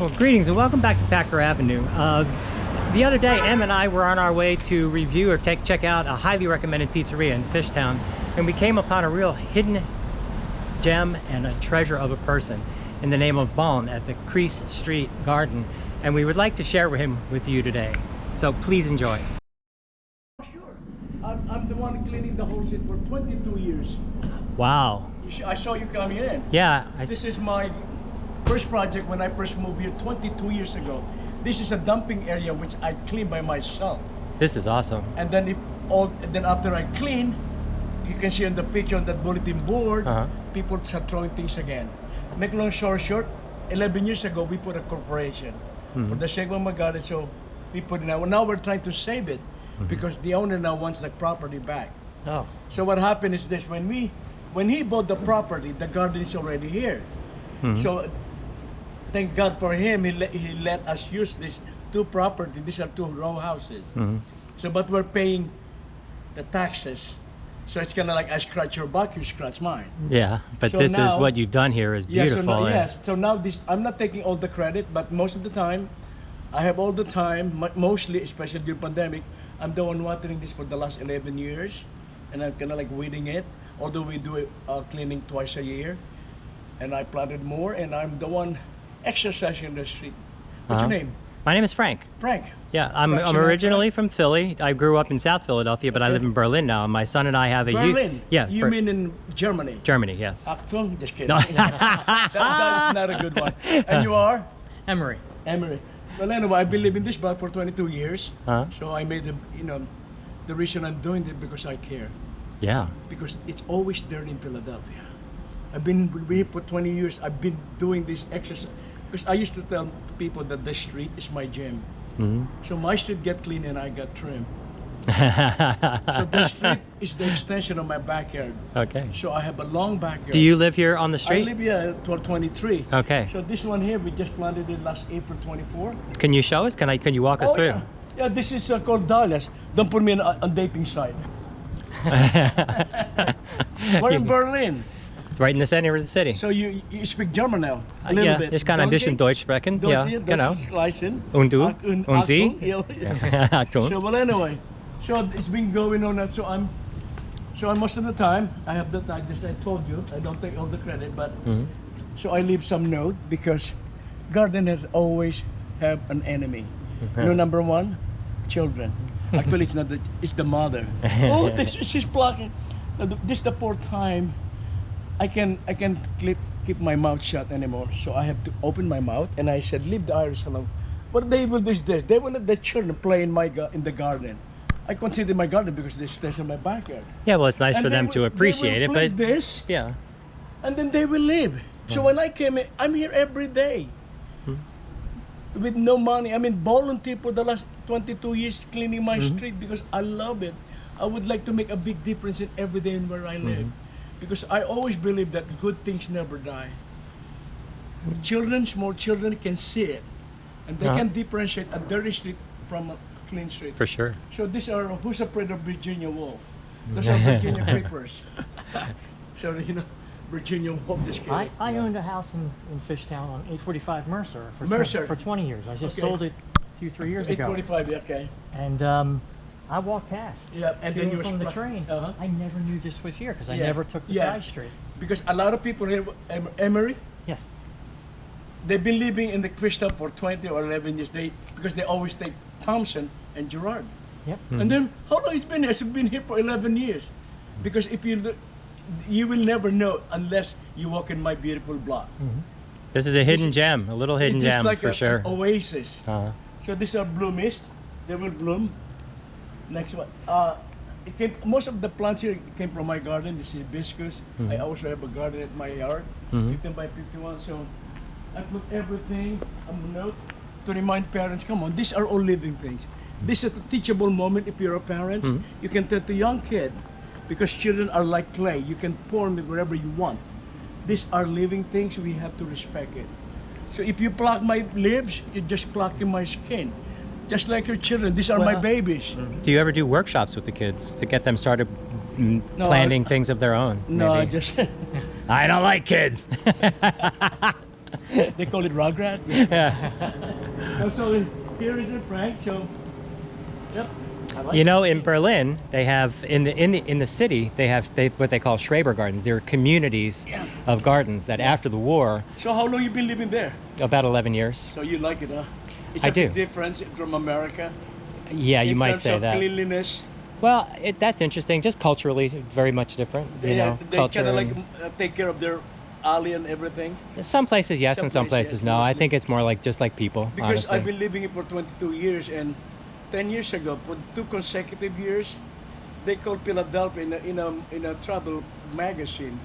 Well, greetings and welcome back to Packer Avenue. The other day, Em and I were on our way to review or check out a highly recommended pizzeria in Fishtown, and we came upon a real hidden gem and a treasure of a person in the name of Bon at the Crease Street Garden, and we would like to share him with you today. So please enjoy. Sure. I'm the one cleaning the whole street for 22 years. Wow. I saw you coming in. Yeah. This is my first project when I first moved here 22 years ago. This is a dumping area which I clean by myself. This is awesome. And then then after I clean, you can see on the picture on that bulletin board, people start throwing things again. Make long story short, 11 years ago we put a corporation for the sake of my garden, so we put it out. Now we're trying to save it because the owner now wants the property back. Oh. So what happened is this: when he bought the property, the garden is already here. So thank God for him, he let us use these two properties. These are two row houses. So but we're paying the taxes. So it's kind of like I scratch your back, you scratch mine. Yeah, but so this now, is what you've done here is beautiful. So now this, I'm not taking all the credit, but most of the time, I have all the time, mostly, especially during pandemic, I'm the one watering this for the last 11 years. And I'm kind of like weeding it, although we do it cleaning twice a year. And I planted more, and I'm the one exercising in the street. What's your name? My name is Frank. Frank. Yeah, I'm originally from Philly. I grew up in South Philadelphia, but I live in Berlin now. My son and I have a Berlin? Yeah. You mean in Germany? Germany, yes. Achtung, just kidding. No. that is not a good one. And you are? Emery. Emery. Well, anyway, I've been living this block for 22 years. So I made the reason I'm doing it because I care. Yeah. Because it's always there in Philadelphia. I've been here for 20 years. I've been doing this exercise. Because I used to tell people that the street is my gym. So my street get clean and I got trim. So the street is the extension of my backyard. Okay. So I have a long backyard. Do you live here on the street? I live here till 23. Okay. So this one here, we just planted it last April 24. Can you show us? Can you walk us through? Yeah, this is called dahlias. Don't put me on dating site. We're in Berlin. It's right in the center of the city. So you speak German now? A little bit. Ich kann ein bisschen Deutsch sprechen. Ja, genau. Und du? Und Sie? Achtung. So, well, anyway, so it's been going on. So most of the time, I told you, I don't take all the credit, but so I leave some note because garden has always have an enemy. You know, number one, children. Actually, it's not it's the mother. Oh, she's plucking. This is the fourth time I can keep my mouth shut anymore. So I have to open my mouth, and I said, leave the Irish alone. What they will do is this: they will let the children play in the garden. I consider my garden because they stay in my backyard. Yeah, well, it's nice for them to appreciate it, but this, and then they will leave. So when I came in, I'm here every day with no money. I mean, volunteer for the last 22 years cleaning my street because I love it. I would like to make a big difference in every day in where I live. Because I always believe that good things never die. Small children can see it. And they can differentiate a dirty street from a clean street. For sure. So these are, who's afraid of Virginia Wolf? Those are Virginia Creepers. So, Virginia Wolf, this kid. I owned a house in Fishtown on 845 Mercer for 20 years. I just sold it 2-3 years ago. 845, okay. And I walked past. Yeah, and then you were from the train. I never knew this was here because I never took the side street. Because a lot of people here, Emery. Yes. They've been living in the Fishtown for 20 or 11 years. Because they always take Thompson and Gerard. Yep. And then how long it's been here? It's been here for 11 years. Because if you will never know unless you walk in my beautiful block. This is a hidden gem, a little hidden gem like for sure. An oasis. So these are blue mist. They will bloom. Next one. Most of the plants here came from my garden. This is hibiscus. I also have a garden at my yard, 15 by 51. So I put everything on the note to remind parents, come on, these are all living things. This is a teachable moment if you're a parent. You can tell the young kid, because children are like clay. You can form it wherever you want. These are living things. We have to respect it. So if you pluck my leaves, you're just plucking my skin. Just like your children, these are my babies. Do you ever do workshops with the kids to get them started planting things of their own? No, maybe? just... I don't like kids. They call it rugrat. Yeah. So here is a prank. So, yep. You know, in Berlin, they have in the city they have what they call Schreber gardens. They're communities of gardens that after the war. So how long you been living there? About 11 years. So you like it, huh? It's I a do. big difference from America. Yeah, you in might terms say of that. Cleanliness. Well, that's interesting. Just culturally, very much different. You know, They kind of like take care of their alley and everything. Some places yes, and some places, places no. I think it's more like just like people. Because honestly. I've been living it for 22 years, and 10 years ago, for 2 consecutive years, they called Philadelphia in a travel magazine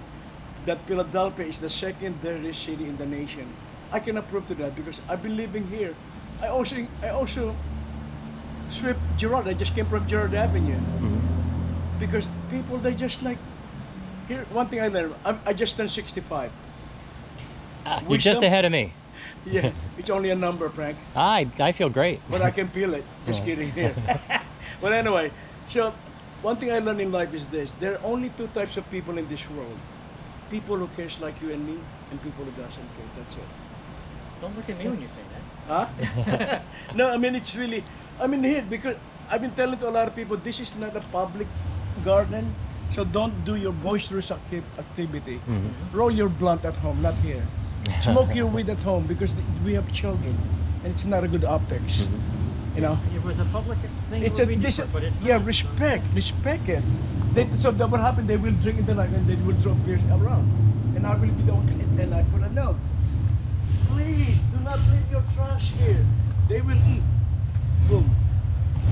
that Philadelphia is the second dirtiest city in the nation. I can approve to that because I've been living here. I also swept Girard. I just came from Girard Avenue. Because people, they just like, here, one thing I learned, I just turned 65. You're just ahead of me. Yeah, it's only a number, Frank. I feel great. But I can feel it. Just kidding here. But anyway, so one thing I learned in life is this. There are only 2 types of people in this world. People who cares like you and me, and people who doesn't care. That's it. Don't look at me when you say that. Huh? No, I mean, it's really, I mean, here, because I've been telling to a lot of people, this is not a public garden, so don't do your boisterous activity. Roll your blunt at home, not here. Smoke your weed at home, because we have children, and it's not a good optics. You know? It was a public thing. It's it a, would be this, different, but it's yeah, not. respect it. So that what happened, they will drink in the night, and they will drop beers around. And I will be the one, and I put a note. Please, do not leave your trash here. They will eat. Boom.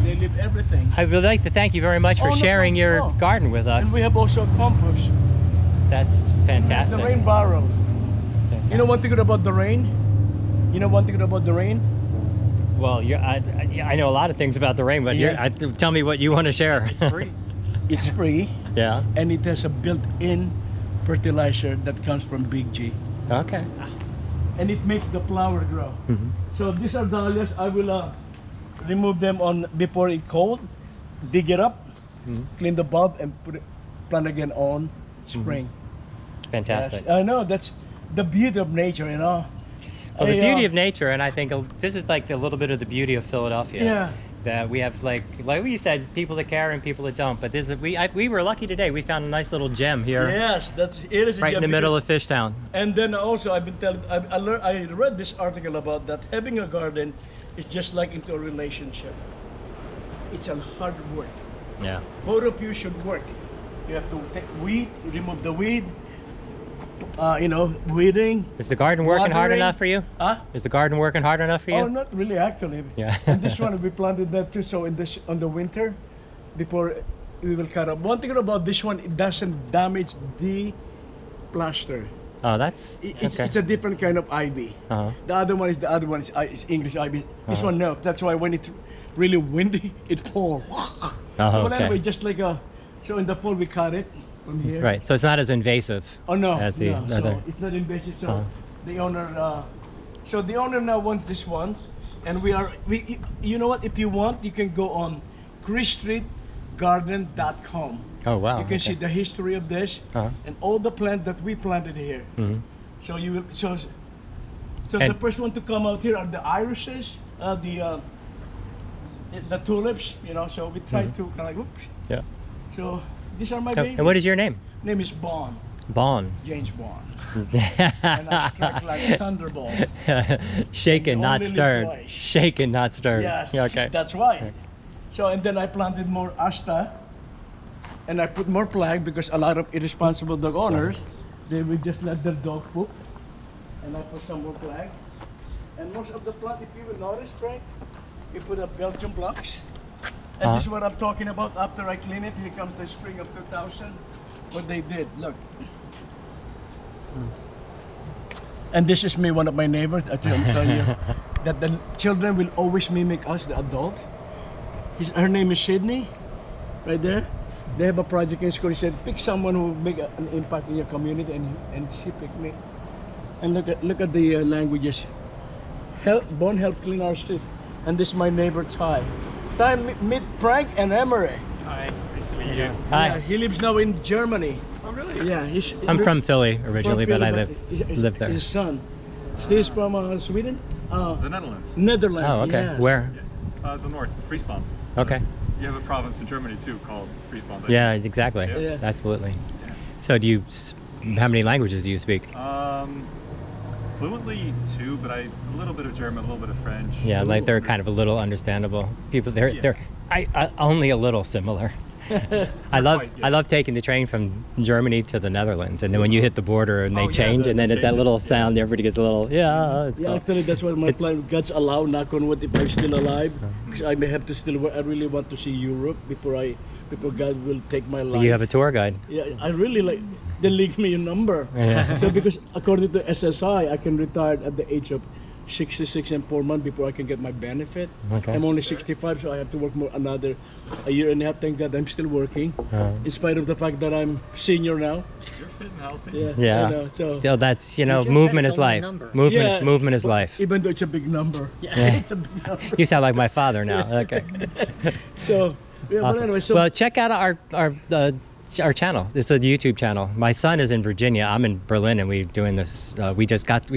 They leave everything. I would like to thank you very much for Oh, no sharing your problem. garden with us. And we have also a compost. That's fantastic. The rain barrel. You know one thing good about the rain? You know one thing good about the rain? Well, I know a lot of things about the rain, but Yeah. tell me what you want to share. It's free. It's free, Yeah. and it has a built-in fertilizer that comes from Big G. Okay. And it makes the flower grow. So these are dahlias. I will remove them on before it cold, dig it up, clean the bulb, and plant again on spring. Fantastic. Yes, I know, that's the beauty of nature, you know. Well, the beauty of nature, and I think this is like a little bit of the beauty of Philadelphia. Yeah. That we have, like we said, people that care and people that don't. But this is, we were lucky today. We found a nice little gem here, Yes, it is a right in gem the middle because- of Fishtown. And then also I've been telling, I read this article about that having a garden is just like into a relationship. It's a hard work. Yeah. Both of you should work. You have to take weed, remove the weed, weeding. Is the garden working hard Watering. enough for you? Huh? Is the garden working hard enough for you? Oh, not really actually. Yeah. And this one we planted that too. So on the winter, before we will cut up. One thing about this one, it doesn't damage the plaster. Oh, that's It's okay. a different kind of ivy. Uh-huh. The other one is English ivy. This one no. That's why when it's really windy, it falls. Oh, Well, okay. anyway, just like so in the fall we cut it from here. Right. So it's not as invasive. Oh no, As the no. other. So it's not invasive. So the owner, the owner now wants this one, and you know what? If you want, you can go on creasestreetgarden.com. Oh wow. You can okay. see the history of this and all the plants that we planted here. So you will so And- the first one to come out here are the irises, the tulips. You know, so we try to kind of like whoops. Yeah. So these are my Oh, babies. and what is your name? Name is Bond, Bon. James Bond. And I strike like a thunderbolt. Shaken, not Only live stirred. twice. Shaken, not stirred. Yes, Yeah, okay. that's why. So and then I planted more asta, and I put more flag because a lot of irresponsible dog owners, they will just let their dog poop, and I put some more flag. And most of the plant, if you will notice, Frank, we put up Belgian blocks. And this is what I'm talking about. After I clean it, here comes the spring of 2000. What they did, look. And this is me, one of my neighbors. I'm telling you that the children will always mimic us, the adult. Her name is Sydney, right there. They have a project in school. He said, pick someone who will make an impact in your community, and she picked me. And look at the languages. Bone help clean our street. And this is my neighbor Ty. Ty, meet Frank and Emery. Hi, nice to meet you. Hi. Yeah, he lives now in Germany. Oh, really? Yeah, I'm from Philly originally, but I live there. His son. He's from Sweden? The Netherlands. Netherlands. Oh, okay. Yes. Where? The north, Friesland. Okay. You have a province in Germany too called Friesland. Yeah, exactly. Yeah. Absolutely. So how many languages do you speak? Fluently two, but a little bit of German, a little bit of French. Yeah, like they're kind of a little understandable. People, they're only a little similar. I love taking the train from Germany to the Netherlands, and then when you hit the border and they change, and then it's that little sound, everybody gets a little, it's cool. Actually, that's what my plan. God's allow, knock on wood, if I'm still alive, because I may have to still work. I really want to see Europe before God will take my life. You have a tour guide. Yeah, I really like. They leave me a number. Yeah. So because according to SSI, I can retire at the age of 66 and 4 months before I can get my benefit. Okay. I'm only 65, so I have to work another year and a half. Thank God I'm still working, in spite of the fact that I'm senior now. You're fit and healthy. Yeah. I know, So that's, just movement said is it's only a life. number. Movement is life. Even though it's a big number. Yeah. It's a big number. You sound like my father now. Okay. So, yeah, but Awesome. anyway, so Well, check out our channel. It's a YouTube channel. My son is in Virginia. I'm in Berlin, and we're doing this. We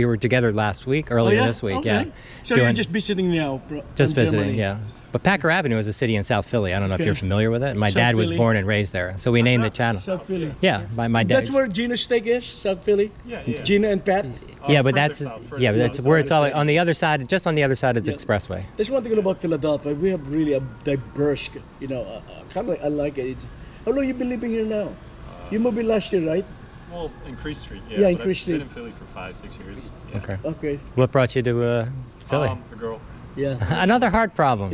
were together last week, earlier this week. Okay. Yeah. So you're just visiting now? Just from visiting, Germany. yeah. But Packer Avenue is a city in South Philly. I don't know if Okay. you're familiar with it. My South dad was Philly. born and raised there, so we named the channel. South Philly. Yeah, my dad. That's where Gina's steak is, South Philly? Yeah. Gina and Pat? Yeah, but further that's south, further yeah, but that's south. where it's all on the other side, just on the other side of the Yeah. expressway. That's one thing about Philadelphia. We have really a diverse, kind of I like it. How long you been living here now? You moved in last year, right? Well, in Crease Street. Yeah, in but Crease I've been Street. in Philly for 5-6 years. Yeah. Okay. Okay. What brought you to Philly? A girl. Yeah. Another hard problem.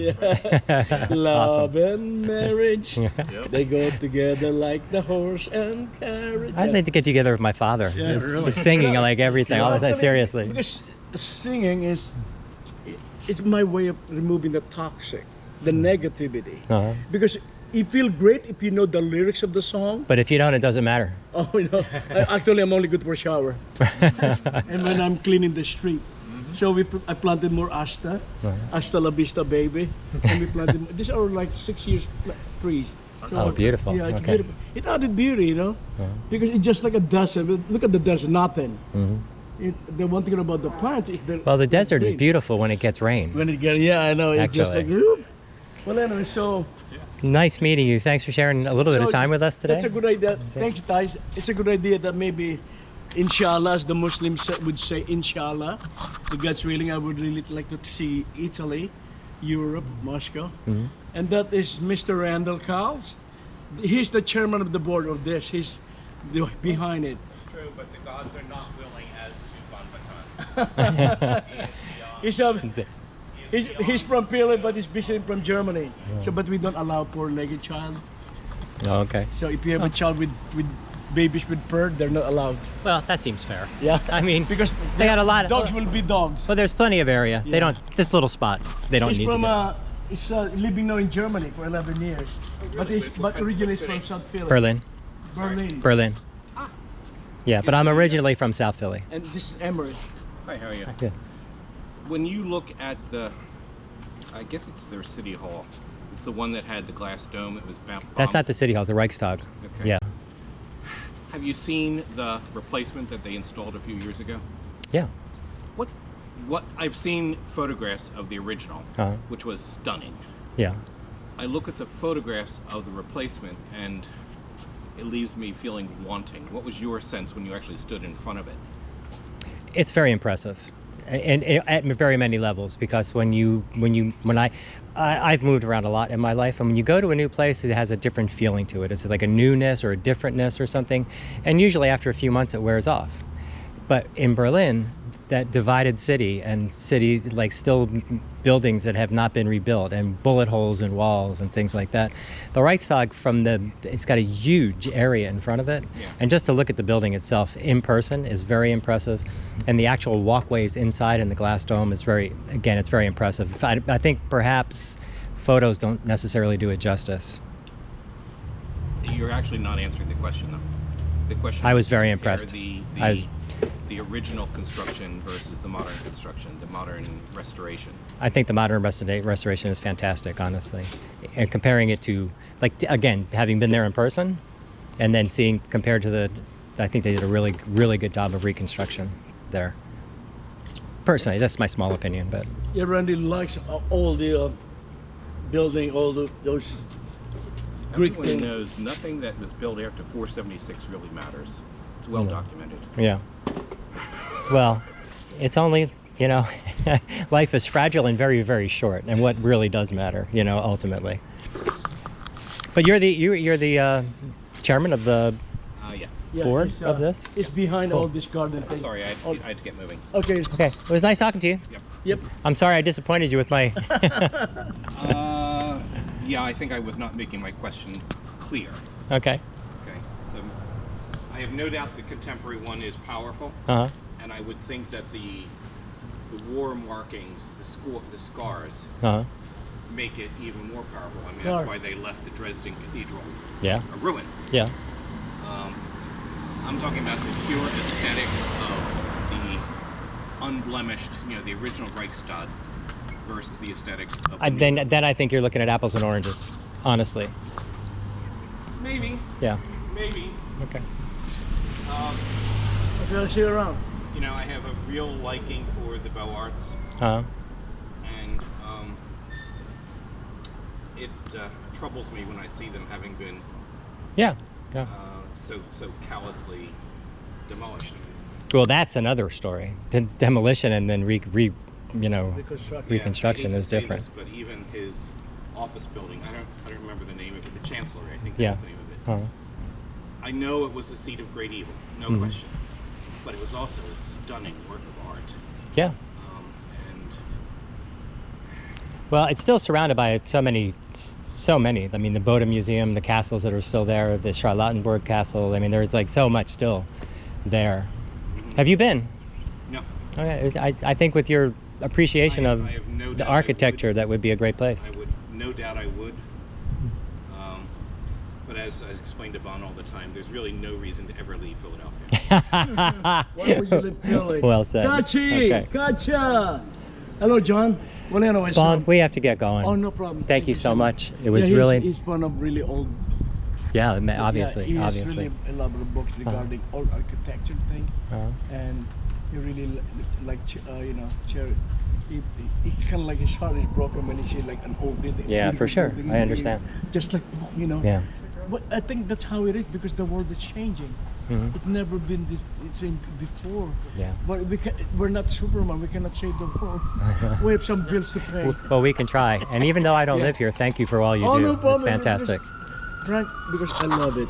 Love and marriage, Yep. they go together like the horse and carriage. I'd like to get together with my father. Yeah, He's really? singing like everything. All the time, seriously. Because singing it's my way of removing the toxic, the negativity. Uh-huh. Because you feel great if you know the lyrics of the song. But if you don't, it doesn't matter. Oh, actually, I'm only good for shower. And when I'm cleaning the street. So I planted more Asta, Asta La Vista baby, and we planted. These are like 6 years trees. So, Oh, beautiful. Yeah, it's Okay. beautiful. It added beauty, because it's just like a desert. Look at the desert, nothing. The one thing about the plants is Well, the desert is green. beautiful when it gets rain. When it gets, I know. It's just like, Actually. whoop. Well, anyway, so Nice meeting you. Thanks for sharing a little bit of time with us today. that's a good idea. Thanks, Thais. It's a good idea that maybe, inshallah, as the Muslims would say, inshallah, the God's willing, I would really like to see Italy, Europe, Moscow. And that is Mr. Randall Cowles. He's the chairman of the board of this. He's behind it. True, but the gods are not willing as to Van Batan. He's from Philly, but he's busy from Germany. So, but we don't allow poor-legged child. Oh, okay. So if you have a child with babies with bird, they're not allowed. Well, that seems fair. Yeah. I mean, Because they got a lot of dogs will be dogs. Well, there's plenty of area. They Yeah. don't. This little spot. They don't He's need from to he's living now in Germany for 11 years. But originally he's from South Philly. Berlin. Berlin. Berlin. Yeah, but I'm originally from South Philly. And this is Emery. Hi, how are you? Good. When you look at I guess it's their city hall. It's the one that had the glass dome. It was That's not the city hall. The Reichstag. Okay. Yeah. Have you seen the replacement that they installed a few years ago? Yeah. What I've seen photographs of the original, Uh-huh. which was stunning. Yeah. I look at the photographs of the replacement, and it leaves me feeling wanting. What was your sense when you actually stood in front of it? It's very impressive, and at very many levels. Because I've moved around a lot in my life, and when you go to a new place, it has a different feeling to it. It's like a newness or a differentness or something, and usually after a few months it wears off. But in Berlin, that divided city and city like still buildings that have not been rebuilt and bullet holes in walls and things like that. The Reichstag it's got a huge area in front of it. Yeah. And just to look at the building itself in person is very impressive. And the actual walkways inside in the glass dome is it's very impressive. I think perhaps photos don't necessarily do it justice. You're actually not answering the question, though. The question I was is, very compare impressed. The original construction versus the modern construction, the modern restoration. I think the modern restoration is fantastic, honestly. And comparing it to, again, having been there in person, and then seeing compared to I think they did a really, really good job of reconstruction there. Personally, that's my small opinion, but Yeah, Randy likes all the building, all those Greek Everyone things. knows nothing that was built after 476 really matters. It's well documented. yeah. Well, it's only, you know, life is fragile and very, very short, and what really does matter, you know, ultimately. But you're the chairman of the Yeah. Yeah, board it's, of this? It's behind Cool. all this garden thing. Sorry, I had to get moving. Okay. Okay, it was nice talking to you. Yep. Yep. I'm sorry I disappointed you with my. Yeah, I think I was not making my question clear. Okay. Okay, so I have no doubt the contemporary one is powerful, Uh huh. and I would think that the war markings, the scars, Uh huh. make it even more powerful. I mean, Sure. that's why they left the Dresden Cathedral Yeah. a ruin. Yeah. I'm talking about the pure aesthetics of the unblemished, you know, the original Reichstag versus the aesthetics of the new. Then I think you're looking at apples and oranges. Honestly. Maybe, Yeah. maybe. Okay. Okay, I'll see you around. You know, I have a real liking for the Beaux Arts, Uh huh. and it troubles me when I see them having been Yeah. Yeah. so callously demolished. Well, that's another story. Demolition and then reconstruction Reconstruction. I hate is to say different. this, but even his office building, I don't remember the name of it, the Chancellery, I think Yeah. that's the name of it. Uh-huh. I know it was the seat of great evil, no Mm-hmm. questions, but it was also a stunning work of art. Yeah. And Well, it's still surrounded by so many. I mean, the Bode Museum, the castles that are still there, the Charlottenburg Castle. I mean, there's like so much still there. Have you been? no, Okay. I think with your appreciation I of have no the doubt I architecture, that would be a great place. I would, no doubt I would. But as I explained to Bon all the time, there's really no reason to ever leave Philadelphia. Why would you live Philly? Well said. Kachi! Okay. Gotcha! Hello, John. Well, anyway, Bon, we have to get going. Oh, no problem. Thank you so much. It was Yeah, really, He's one of really old. obviously, Yeah, he has obviously. really elaborate books regarding old architecture thing, Uh-huh. and he really chair. He kind of like his heart is broken when he sees like an old building. Yeah, for sure. building, I understand. Just like Yeah. But I think that's how it is because the world is changing. Mhm. It's never been this same before. Yeah. But we're not Superman. We cannot save the world. We have some bills to pay. Well, we can try. And even though I don't Yeah. live here, thank you for all you Oh, do. no It's problem. fantastic. Frank, because I love it.